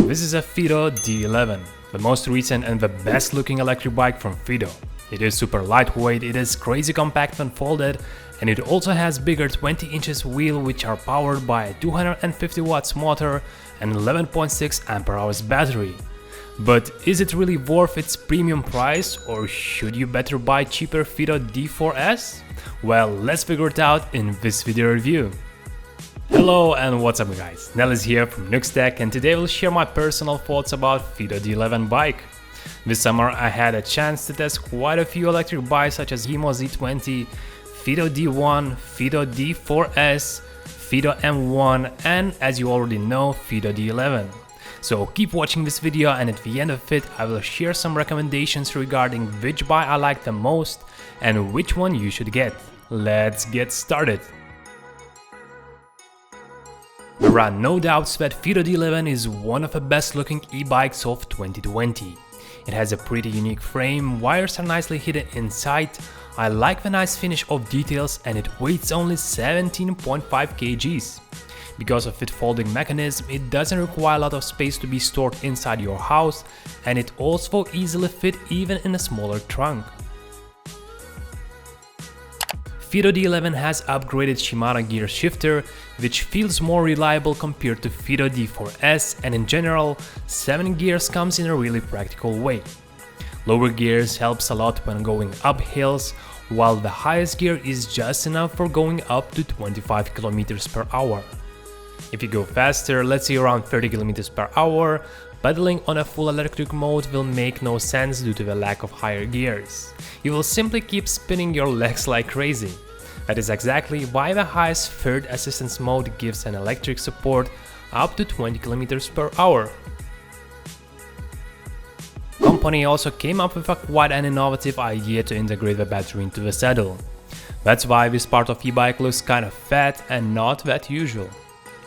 This is a Fiido D11, the most recent and the best looking electric bike from Fiido. It is super lightweight, it is crazy compact when folded, and it also has bigger 20 inches wheel which are powered by a 250 watts motor and 11.6 Ah battery. But is it really worth its premium price, or should you better buy cheaper Fiido D4s? Well, let's figure it out in this video review. Hello and what's up guys, Nell is here from XTECH, and today we'll share my personal thoughts about Fiido D11 bike. This summer I had a chance to test quite a few electric bikes such as Fiido Z20, Fiido D1, Fiido D4s, Fiido M1 and, as you already know, Fiido D11. So keep watching this video, and at the end of it I will share some recommendations regarding which bike I like the most and which one you should get. Let's get started. There are no doubts that Fiido D11 is one of the best looking e-bikes of 2020. It has a pretty unique frame, wires are nicely hidden inside, I like the nice finish of details, and it weighs only 17.5 kgs. Because of its folding mechanism, it doesn't require a lot of space to be stored inside your house, and it also easily fits even in a smaller trunk. Fiido D11 has upgraded Shimano gear shifter, which feels more reliable compared to Fiido D4s, and in general, 7 gears comes in a really practical way. Lower gears helps a lot when going up hills, while the highest gear is just enough for going up to 25 km per hour. If you go faster, let's say around 30 km per hour, pedaling on a full electric mode will make no sense due to the lack of higher gears. You will simply keep spinning your legs like crazy. That is exactly why the highest third assistance mode gives an electric support up to 20 km per hour. The company also came up with a quite an innovative idea to integrate the battery into the saddle. That's why this part of e-bike looks kind of fat and not that usual.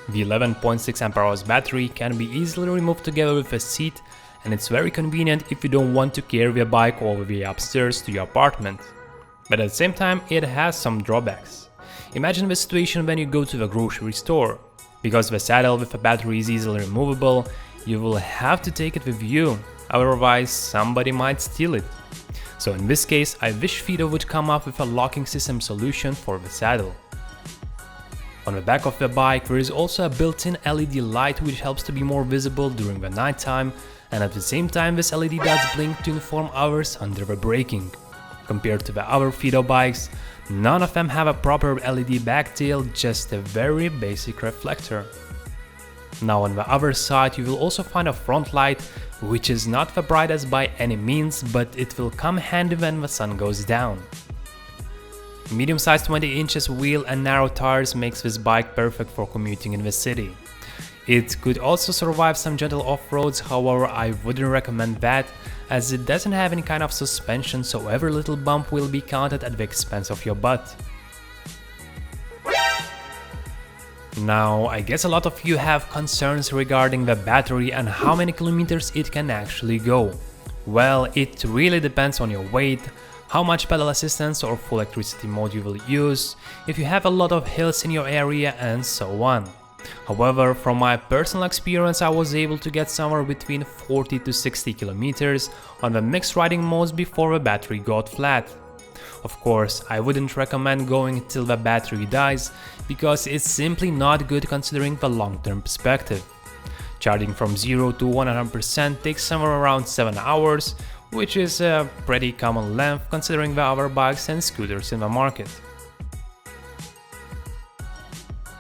The 11.6 Ah battery can be easily removed together with the seat, and it's very convenient if you don't want to carry the bike all the way upstairs to your apartment. But at the same time, it has some drawbacks. Imagine the situation when you go to the grocery store. Because the saddle with the battery is easily removable, you will have to take it with you, otherwise somebody might steal it. So in this case, I wish Fiido would come up with a locking system solution for the saddle. On the back of the bike there is also a built-in LED light which helps to be more visible during the nighttime, and at the same time this LED does blink to inform others under the braking. Compared to the other Fiido bikes, none of them have a proper LED backtail, just a very basic reflector. Now on the other side you will also find a front light, which is not the brightest by any means, but it will come handy when the sun goes down. Medium-sized 20 inches wheel and narrow tires makes this bike perfect for commuting in the city. It could also survive some gentle off-roads, however I wouldn't recommend that, as it doesn't have any kind of suspension, so every little bump will be counted at the expense of your butt. Now, I guess a lot of you have concerns regarding the battery and how many kilometers it can actually go. Well, it really depends on your weight, how much pedal assistance or full electricity mode you will use, if you have a lot of hills in your area, and so on. However, from my personal experience I was able to get somewhere between 40 to 60 kilometers on the mixed riding modes before the battery got flat. Of course, I wouldn't recommend going till the battery dies, because it's simply not good considering the long-term perspective. Charging from 0 to 100% takes somewhere around 7 hours, which is a pretty common length considering the other bikes and scooters in the market.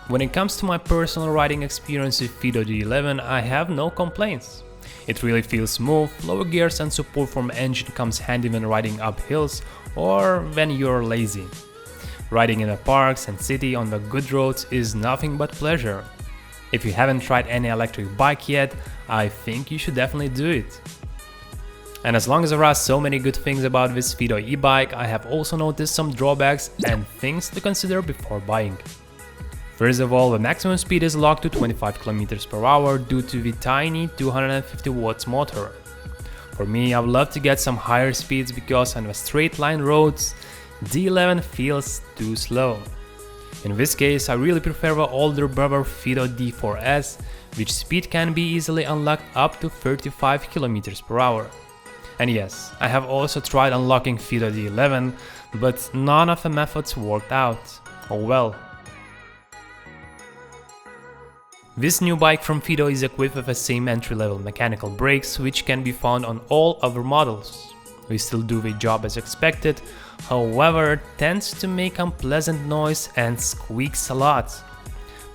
When it comes to my personal riding experience with Fiido D11, I have no complaints. It really feels smooth, lower gears and support from engine comes handy when riding up hills or when you're lazy. Riding in the parks and city on the good roads is nothing but pleasure. If you haven't tried any electric bike yet, I think you should definitely do it. And as long as there are so many good things about this Fiido e-bike, I have also noticed some drawbacks and things to consider before buying. First of all, the maximum speed is locked to 25 km per hour due to the tiny 250 watts motor. For me, I would love to get some higher speeds because on the straight line roads, D11 feels too slow. In this case, I really prefer the older brother Fiido D4s, which speed can be easily unlocked up to 35 km per hour. And yes, I have also tried unlocking Fiido D11, but none of the methods worked out. Oh well. This new bike from Fiido is equipped with the same entry-level mechanical brakes which can be found on all other models. They still do the job as expected, however, tends to make unpleasant noise and squeaks a lot.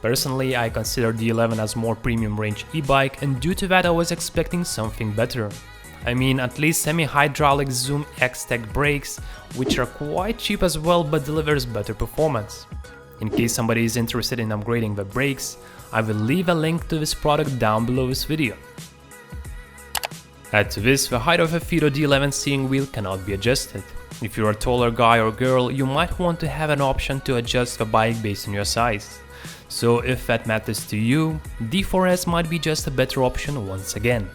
Personally, I consider D11 as more premium range e-bike, and due to that I was expecting something better. I mean, at least semi-hydraulic Zoom XTECH brakes, which are quite cheap as well but delivers better performance. In case somebody is interested in upgrading the brakes, I will leave a link to this product down below this video. Add to this, the height of a Fiido D11 steering wheel cannot be adjusted. If you're a taller guy or girl, you might want to have an option to adjust the bike based on your size. So if that matters to you, D4s might be just a better option once again.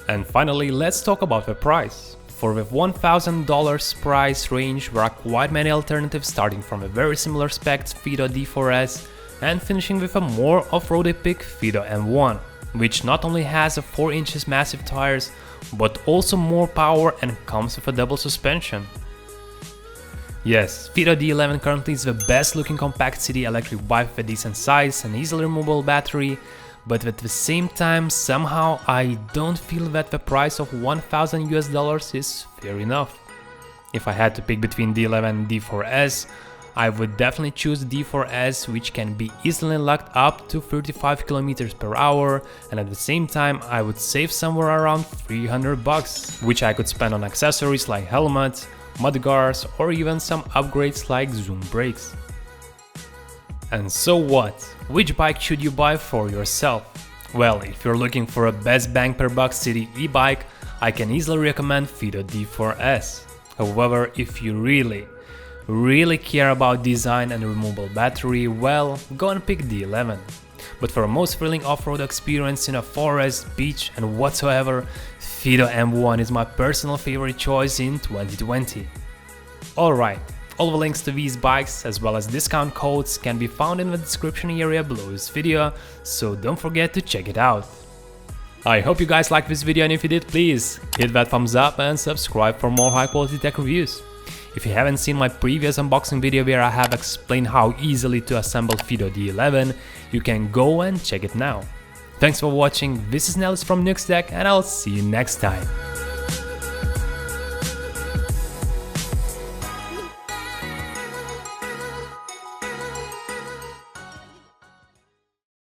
And finally, let's talk about the price. For the $1,000 price range, there are quite many alternatives, starting from a very similar specs Fiido D4s and finishing with a more off-road epic Fiido M1, which not only has a 4 inches massive tires, but also more power and comes with a double suspension. Yes, Fiido D11 currently is the best looking compact city electric bike with a decent size and easily removable battery, but at the same time somehow I don't feel that the price of $1,000 is fair enough. If I had to pick between D11 and D4s, I would definitely choose D4s, which can be easily unlocked up to 35 km per hour, and at the same time I would save somewhere around $300, which I could spend on accessories like helmets, mudguards, or even some upgrades like zoom brakes. And so what? Which bike should you buy for yourself? Well, if you're looking for a best bang per buck city e-bike, I can easily recommend Fiido D4s. However, if you really care about design and removable battery, well, go and pick D11. But for a most thrilling off-road experience in a forest, beach and whatsoever, Fiido M1 is my personal favorite choice in 2020. Alright, all the links to these bikes as well as discount codes can be found in the description area below this video, so don't forget to check it out. I hope you guys liked this video, and if you did, please hit that thumbs up and subscribe for more high quality tech reviews. If you haven't seen my previous unboxing video where I have explained how easily to assemble Fiido D11, you can go and check it now. Thanks for watching, this is Nellis from XTECH, and I'll see you next time.